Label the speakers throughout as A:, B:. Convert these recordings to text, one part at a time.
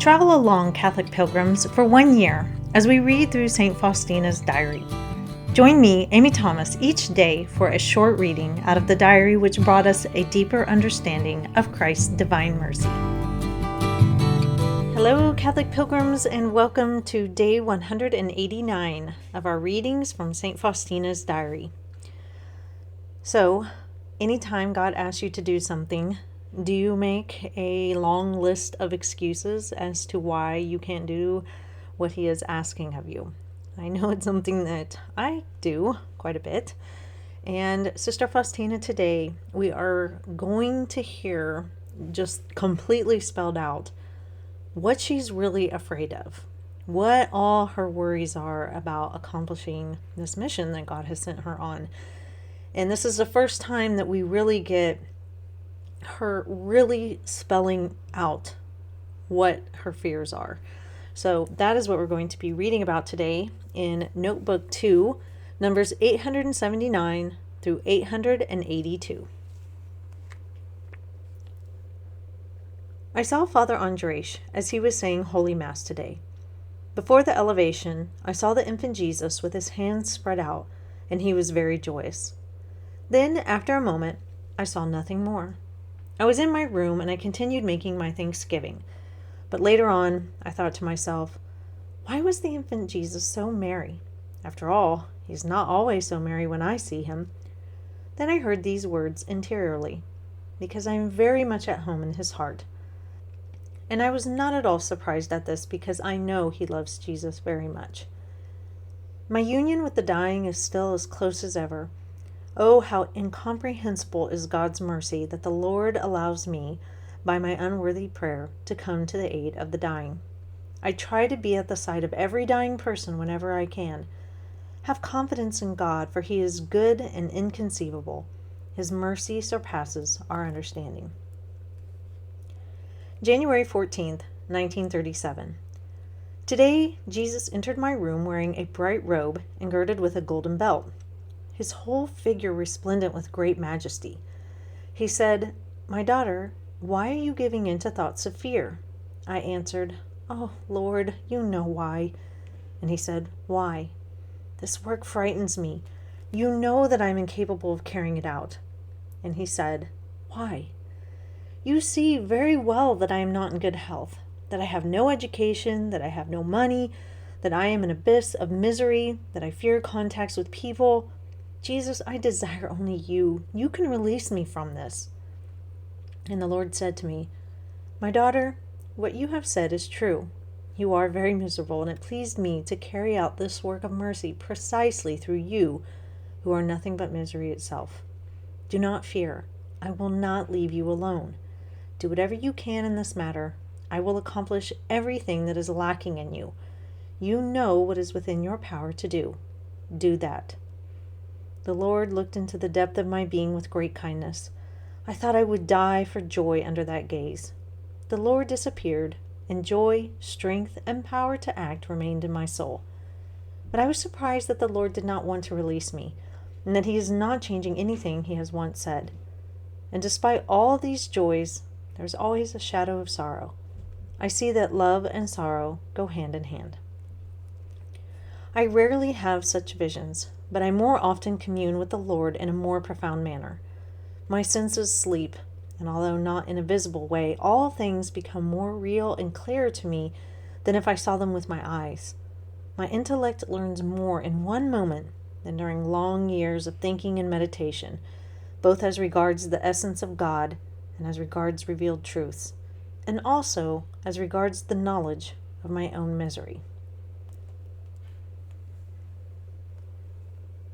A: Travel along, Catholic pilgrims, for 1 year as we read through St. Faustina's diary. Join me, Amy Thomas, each day for a short reading out of the diary which brought us a deeper understanding of Christ's divine mercy. Hello, Catholic pilgrims, and welcome to day 189 of our readings from St. Faustina's diary. So, anytime God asks you to do something, do you make a long list of excuses as to why you can't do what He is asking of you? I know it's something that I do quite a bit. And Sister Faustina, today we are going to hear just completely spelled out what she's really afraid of, what all her worries are about accomplishing this mission that God has sent her on. And this is the first time that we really get her really spelling out what her fears are. So that is what we're going to be reading about today in Notebook 2, numbers 879 through 882. I saw Father Andres as he was saying Holy Mass today. Before the elevation, I saw the infant Jesus with his hands spread out, and he was very joyous. Then, after a moment, I saw nothing more. I was in my room and I continued making my thanksgiving. But later on, I thought to myself, why was the infant Jesus so merry? After all, he's not always so merry when I see him. Then I heard these words interiorly, because I am very much at home in his heart. And I was not at all surprised at this, because I know he loves Jesus very much. My union with the dying is still as close as ever. Oh, how incomprehensible is God's mercy that the Lord allows me, by my unworthy prayer, to come to the aid of the dying. I try to be at the side of every dying person whenever I can. Have confidence in God, for He is good and inconceivable. His mercy surpasses our understanding. January 14th, 1937. Today, Jesus entered my room wearing a bright robe and girded with a golden belt, his whole figure resplendent with great majesty. He said, "My daughter, why are you giving in to thoughts of fear?" I answered, "Oh, Lord, you know why." And he said, "Why?" "This work frightens me. You know that I am incapable of carrying it out." And he said, "Why?" "You see very well that I am not in good health, that I have no education, that I have no money, that I am an abyss of misery, that I fear contacts with people. Jesus, I desire only you. You can release me from this." And the Lord said to me, "My daughter, what you have said is true. You are very miserable, and it pleased me to carry out this work of mercy precisely through you, who are nothing but misery itself. Do not fear. I will not leave you alone. Do whatever you can in this matter. I will accomplish everything that is lacking in you. You know what is within your power to do. Do that." The Lord looked into the depth of my being with great kindness. I thought I would die for joy under that gaze. The Lord disappeared, and joy, strength, and power to act remained in my soul. But I was surprised that the Lord did not want to release me, and that He is not changing anything He has once said. And despite all these joys, there is always a shadow of sorrow. I see that love and sorrow go hand in hand. I rarely have such visions, but I more often commune with the Lord in a more profound manner. My senses sleep, and although not in a visible way, all things become more real and clear to me than if I saw them with my eyes. My intellect learns more in one moment than during long years of thinking and meditation, both as regards the essence of God and as regards revealed truths, and also as regards the knowledge of my own misery.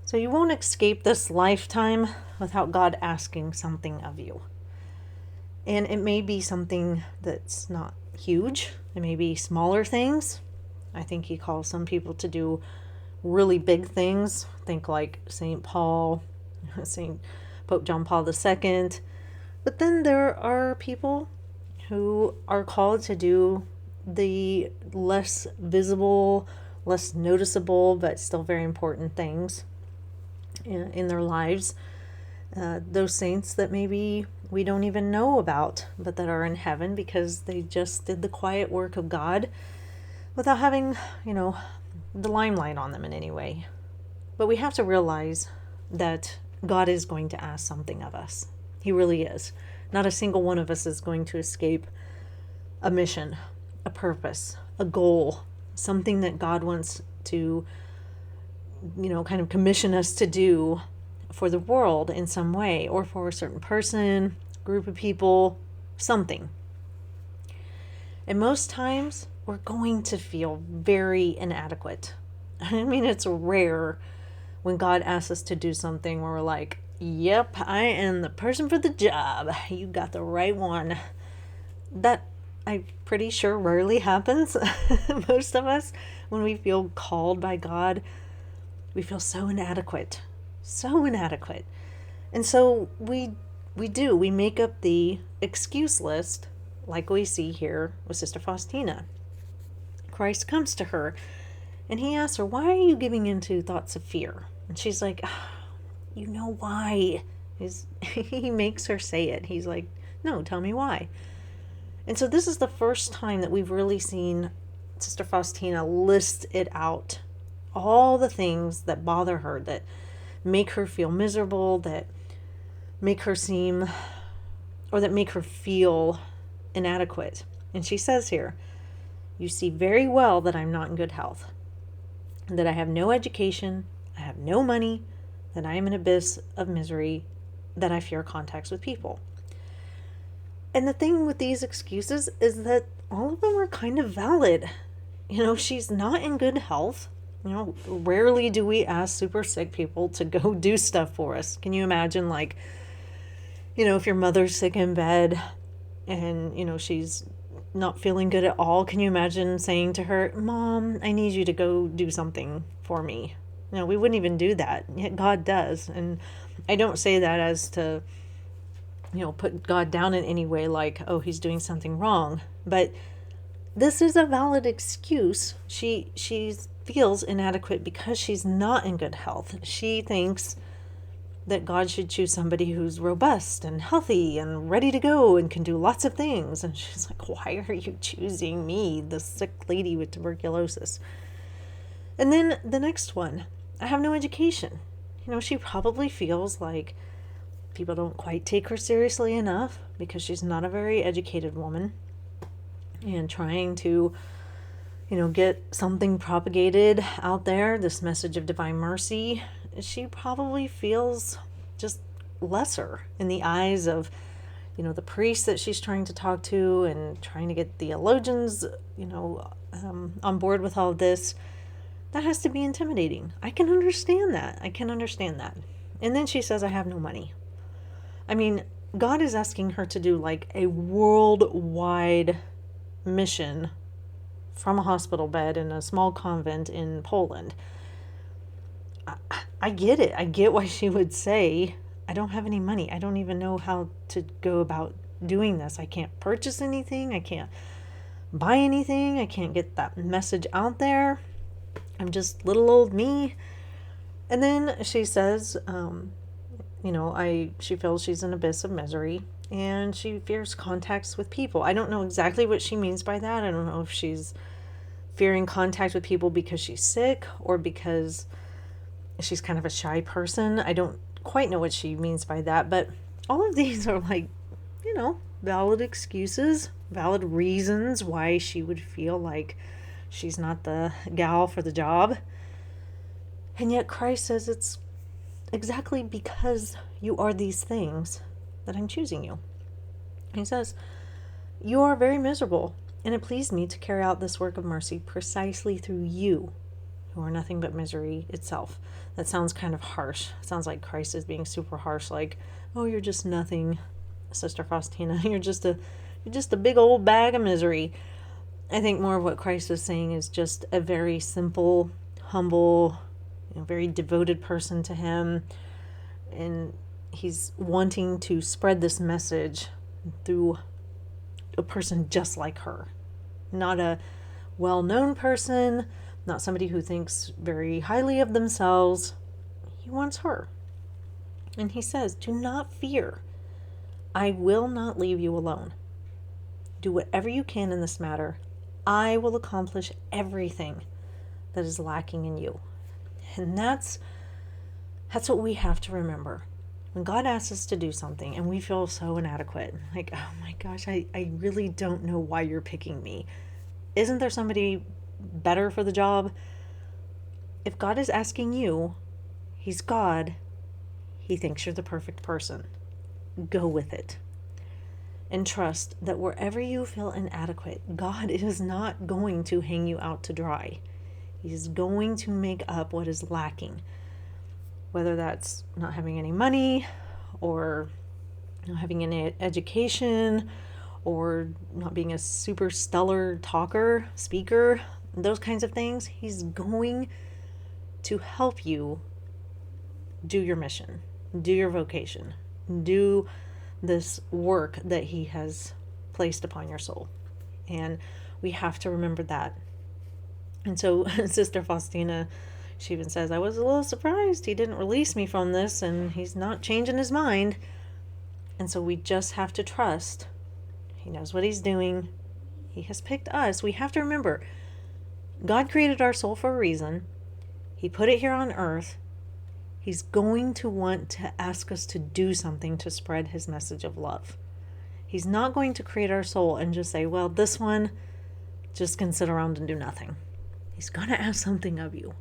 A: So you won't escape this lifetime without God asking something of you. And it may be something that's not huge. It may be smaller things. I think He calls some people to do really big things. Think like St. Paul, St. Pope John Paul II. But then there are people who are called to do the less visible, less noticeable, but still very important things in their lives. Those saints that maybe we don't even know about, but that are in heaven because they just did the quiet work of God without having, the limelight on them in any way. But we have to realize that God is going to ask something of us. He really is. Not a single one of us is going to escape a mission, a purpose, a goal, something that God wants to, kind of commission us to do for the world in some way, or for a certain person, group of people, something. And most times we're going to feel very inadequate. I mean, it's rare when God asks us to do something where we're like, yep, I am the person for the job. You got the right one. That, I'm pretty sure, rarely happens. Most of us, when we feel called by God, we feel so inadequate. So inadequate. And so we make up the excuse list, like we see here with Sister Faustina. Christ comes to her and he asks her, why are you giving into thoughts of fear? And she's like, you know why? He makes her say it. He's like, no, tell me why. And so this is the first time that we've really seen Sister Faustina list it out. All the things that bother her, that make her feel miserable, that make her seem, or that make her feel inadequate. And she says here, you see very well that I'm not in good health, that I have no education, I have no money, that I am an abyss of misery, that I fear contacts with people. And the thing with these excuses is that all of them are kind of valid. She's not in good health. Rarely do we ask super sick people to go do stuff for us. Can you imagine, if your mother's sick in bed and, she's not feeling good at all, can you imagine saying to her, Mom, I need you to go do something for me? We wouldn't even do that. Yet God does. And I don't say that as to, put God down in any way, like, oh, he's doing something wrong. But this is a valid excuse. She feels inadequate because she's not in good health. She thinks that God should choose somebody who's robust and healthy and ready to go and can do lots of things. And she's like, why are you choosing me, the sick lady with tuberculosis? And then the next one, I have no education. She probably feels like people don't quite take her seriously enough because she's not a very educated woman. And trying to, get something propagated out there, this message of divine mercy, she probably feels just lesser in the eyes of, the priests that she's trying to talk to and trying to get theologians, on board with all of this. That has to be intimidating. I can understand that. And then she says, I have no money. I mean, God is asking her to do like a worldwide mission from a hospital bed in a small convent in Poland. I get it. I get why she would say, I don't have any money. I don't even know how to go about doing this. I can't purchase anything. I can't buy anything. I can't get that message out there. I'm just little old me. And then she says, she feels she's an abyss of misery and she fears contacts with people. I don't know exactly what she means by that. I don't know if she's fearing contact with people because she's sick or because she's kind of a shy person. I don't quite know what she means by that, but all of these are like, valid excuses, valid reasons why she would feel like she's not the gal for the job. And yet Christ says it's exactly because you are these things that I'm choosing you. He says, you are very miserable, and it pleased me to carry out this work of mercy precisely through you, who are nothing but misery itself. That sounds kind of harsh. It sounds like Christ is being super harsh, like, oh, you're just nothing, Sister Faustina. You're just a big old bag of misery. I think more of what Christ is saying is just a very simple, humble, very devoted person to him. And he's wanting to spread this message through a person just like her. Not a well-known person, not somebody who thinks very highly of themselves. He wants her. And he says, do not fear. I will not leave you alone. Do whatever you can in this matter. I will accomplish everything that is lacking in you. And that's what we have to remember. When God asks us to do something and we feel so inadequate, like, oh my gosh, I really don't know why you're picking me. Isn't there somebody better for the job? If God is asking you, He's God, He thinks you're the perfect person. Go with it. And trust that wherever you feel inadequate, God is not going to hang you out to dry. He's going to make up what is lacking. Whether that's not having any money, or not having any education, or not being a super stellar speaker, those kinds of things, He's going to help you do your mission, do your vocation, do this work that He has placed upon your soul. And we have to remember that. And so Sister Faustina, she even says, I was a little surprised He didn't release me from this, and He's not changing His mind. And so we just have to trust. He knows what He's doing. He has picked us. We have to remember, God created our soul for a reason. He put it here on earth. He's going to want to ask us to do something to spread His message of love. He's not going to create our soul and just say, well, this one just can sit around and do nothing. He's going to ask something of you.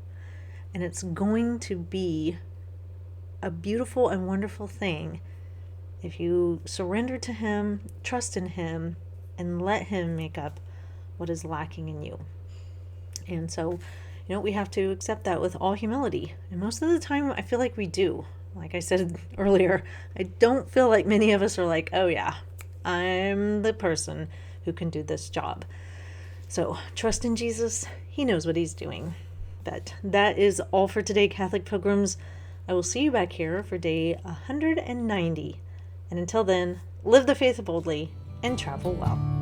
A: And it's going to be a beautiful and wonderful thing if you surrender to Him, trust in Him, and let Him make up what is lacking in you. And so, we have to accept that with all humility. And most of the time, I feel like we do. Like I said earlier, I don't feel like many of us are like, oh yeah, I'm the person who can do this job. So trust in Jesus. He knows what He's doing. But that is all for today, Catholic Pilgrims. I will see you back here for day 190. And until then, live the faith boldly and travel well.